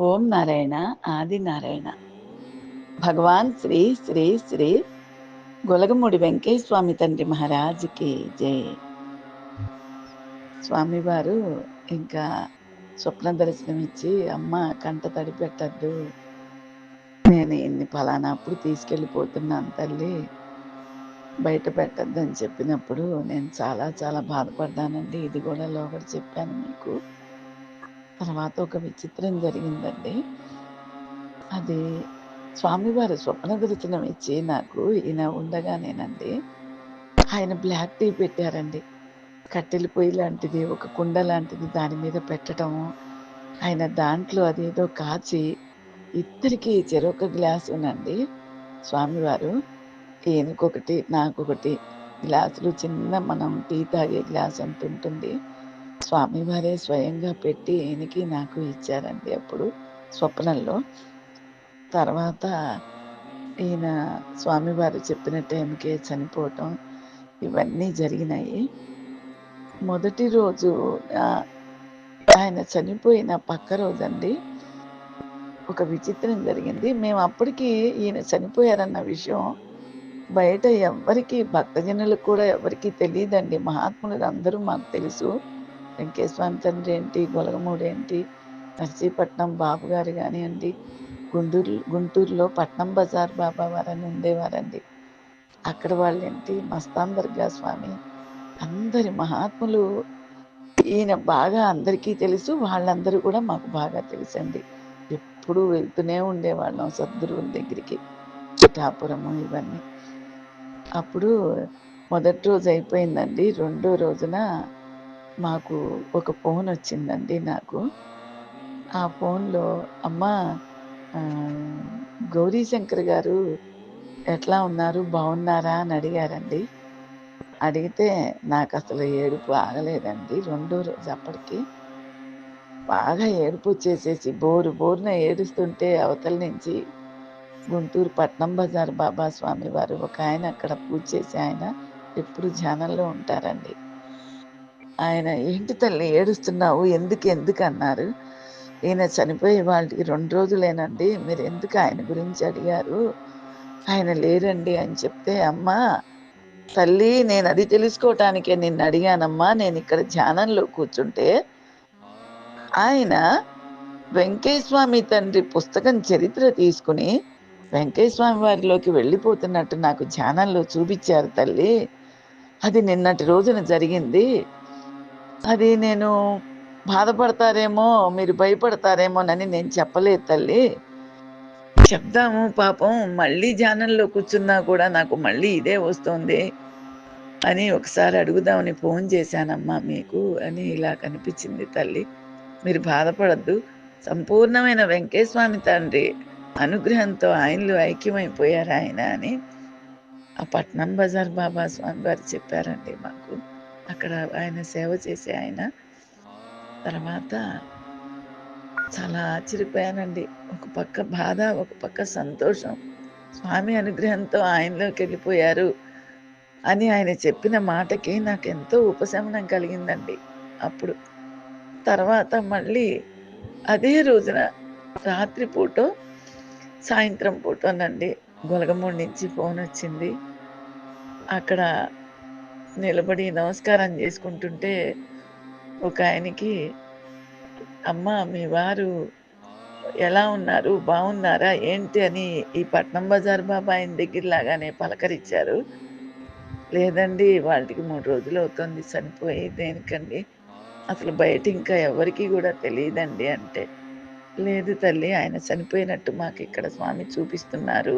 ఓం నారాయణ ఆది నారాయణ. భగవాన్ శ్రీ శ్రీ శ్రీ గొలగముడి వెంకయ్య స్వామి తండ్రి మహారాజుకి జై. స్వామివారు ఇంకా స్వప్న దర్శనం ఇచ్చి, అమ్మ కంట తడి పెట్టద్దు, నేను ఇన్ని ఫలానా అప్పుడు తీసుకెళ్ళిపోతున్నాను తల్లి, బయట పెట్టద్దు అని చెప్పినప్పుడు నేను చాలా చాలా బాధపడ్డానండి. ఇది కూడా లోగడ చెప్పాను మీకు. తర్వాత ఒక విచిత్రం జరిగిందండి. అది స్వామివారు స్వప్న దర్శనం ఇచ్చి నాకు ఈయన ఉండగానేనండి, ఆయన బ్లాక్ టీ పెట్టారండి. కట్టెల పొయ్యి లాంటిది, ఒక కుండ లాంటిది దాని మీద పెట్టడము, ఆయన దాంట్లో అదేదో కాచి ఇద్దరికి చెరొక గ్లాసునండి. స్వామివారు ఈయనకొకటి నాకొకటి గ్లాసులు, చిన్న మనం టీ తాగే గ్లాస్ అంత ఉంటుంది. స్వామివారే స్వయంగా పెట్టి ఈయనకి నాకు ఇచ్చారండి అప్పుడు స్వప్నంలో. తర్వాత ఈయన స్వామివారు చెప్పిన టైంకే చనిపోవటం ఇవన్నీ జరిగినాయి. మొదటి రోజు ఆయన చనిపోయిన పక్క రోజండి ఒక విచిత్రం జరిగింది. మేము అప్పటికి ఈయన చనిపోయారన్న విషయం బయట ఎవ్వరికి, భక్తజనులకు కూడా ఎవరికి తెలియదండి. మహాత్ములు అందరూ మాకు తెలుసు. వెంకటేశ్వర తండ్రి ఏంటి, గొలగమూడేంటి, నర్సీపట్నం బాబు గారు కానివ్వండి, గుంటూరులో పట్నం బజార్ బాబా వారని ఉండేవారండి. అక్కడ వాళ్ళేంటి, మస్తాన్ దర్గా స్వామి, అందరి మహాత్ములు ఈయన బాగా అందరికీ తెలుసు. వాళ్ళందరూ కూడా మాకు బాగా తెలుసండి. ఎప్పుడూ వెళ్తూనే ఉండేవాళ్ళం సద్గురువుల దగ్గరికి, పిఠాపురము ఇవన్నీ. అప్పుడు మొదటి రోజు అయిపోయిందండి. రెండో రోజున మాకు ఒక ఫోన్ వచ్చిందండి నాకు. ఆ ఫోన్లో అమ్మా గౌరీశంకర్ గారు ఎట్లా ఉన్నారు, బాగున్నారా అని అడిగారండి. అడిగితే నాకు అసలు ఏడుపు ఆగలేదండి. రెండో రోజు అప్పటికి బాగా ఏడుపు వచ్చేసేసి బోరున ఏడుస్తుంటే అవతల నుంచి గుంటూరు పట్నం బజార్ బాబా స్వామి వారు ఒక ఆయన అక్కడ పూజ చేసి ఆయన ఎప్పుడు ధ్యానంలో ఉంటారండి. ఆయన, ఏంటి తల్లి ఏడుస్తున్నావు, ఎందుకు అన్నారు. ఈయన చనిపోయి వాళ్ళకి 2 రోజులేనండి, మీరు ఎందుకు ఆయన గురించి అడిగారు, ఆయన లేరండి అని చెప్తే, అమ్మా తల్లి నేను అది తెలుసుకోవటానికే నిన్ను అడిగానమ్మా. నేను ఇక్కడ ధ్యానంలో కూర్చుంటే ఆయన వెంకటేశ్వమి తండ్రి పుస్తకం చరిత్ర తీసుకుని వెంకటేశ్వమి వారిలోకి వెళ్ళిపోతున్నట్టు నాకు ధ్యానంలో చూపించారు తల్లి. అది నిన్నటి రోజున జరిగింది. అది నేను బాధపడతారేమో, మీరు భయపడతారేమోనని నేను చెప్పలేదు తల్లి. చెప్దాము, పాపం మళ్ళీ ధ్యానంలో కూర్చున్నా కూడా నాకు మళ్ళీ ఇదే వస్తుంది అని ఒకసారి అడుగుదామని ఫోన్ చేశానమ్మా మీకు అని. ఇలా కనిపించింది తల్లి, మీరు బాధపడద్దు, సంపూర్ణమైన వెంకటేశ్వమి తండ్రి అనుగ్రహంతో ఆయనలో ఐక్యమైపోయారు ఆయన అని ఆ పట్నం బజార్ బాబా స్వామి వారు చెప్పారండి మాకు. అక్కడ ఆయన సేవ చేసే ఆయన. తర్వాత చాలా ఆశ్చర్యపోయానండి. ఒక పక్క బాధ, ఒక పక్క సంతోషం. స్వామి అనుగ్రహంతో ఆయనలోకి వెళ్ళిపోయారు అని ఆయన చెప్పిన మాటకి నాకు ఎంతో ఉపశమనం కలిగిందండి అప్పుడు. తర్వాత మళ్ళీ అదే రోజున రాత్రి పూట, సాయంత్రం పూటనండి గొలగమూడి నుంచి ఫోన్ వచ్చింది. అక్కడ నిలబడి నమస్కారం చేసుకుంటుంటే ఒక ఆయనకి, అమ్మ మీ వారు ఎలా ఉన్నారు, బాగున్నారా ఏంటి అని ఈ పట్నం బజార్ బాబా ఆయన దగ్గర లాగానే పలకరించారు. లేదండి వాళ్ళకి 3 రోజులు అవుతుంది చనిపోయి. దేనికండి, అసలు బయట ఇంకా ఎవరికి కూడా తెలియదండి అంటే, లేదు తల్లి ఆయన చనిపోయినట్టు మాకు ఇక్కడ స్వామి చూపిస్తున్నారు,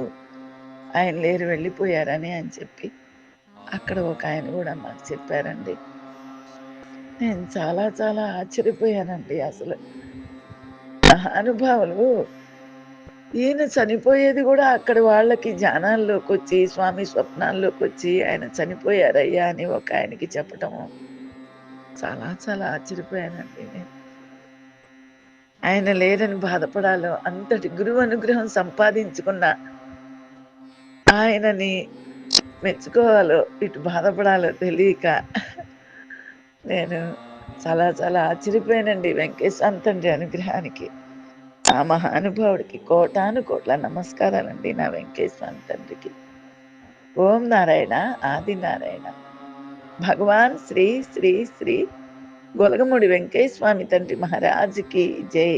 ఆయన లేరు వెళ్ళిపోయారని అని చెప్పి అక్కడ ఒక ఆయన కూడా మాకు చెప్పారండి. నేను చాలా చాలా ఆశ్చర్యపోయానండి. అసలు మహానుభావులు, ఈయన చనిపోయేది కూడా అక్కడ వాళ్ళకి ధ్యానాల్లోకి వచ్చి, స్వామి స్వప్నాల్లోకి వచ్చి ఆయన చనిపోయారయ్యా అని ఒక ఆయనకి చెప్పటము చాలా చాలా ఆశ్చర్యపోయానండి నేను. ఆయన లేరని బాధపడాలో, అంతటి గురువు అనుగ్రహం సంపాదించుకున్న ఆయనని మెచ్చుకోవాలో, ఇటు బాధపడాలో తెలియక నేను చాలా చాలా ఆశ్చర్యపోయానండి వెంకటేశ్వర తండ్రి అనుగ్రహానికి. ఆ మహానుభావుడికి కోటాను కోట్ల నమస్కారాలండి నా వెంకటేశ్వర స్వామి తండ్రికి. ఓం నారాయణ ఆదినారాయణ. భగవాన్ శ్రీ శ్రీ శ్రీ గొలగముడి వెంకటేశ్వర స్వామి తండ్రి మహారాజుకి జై.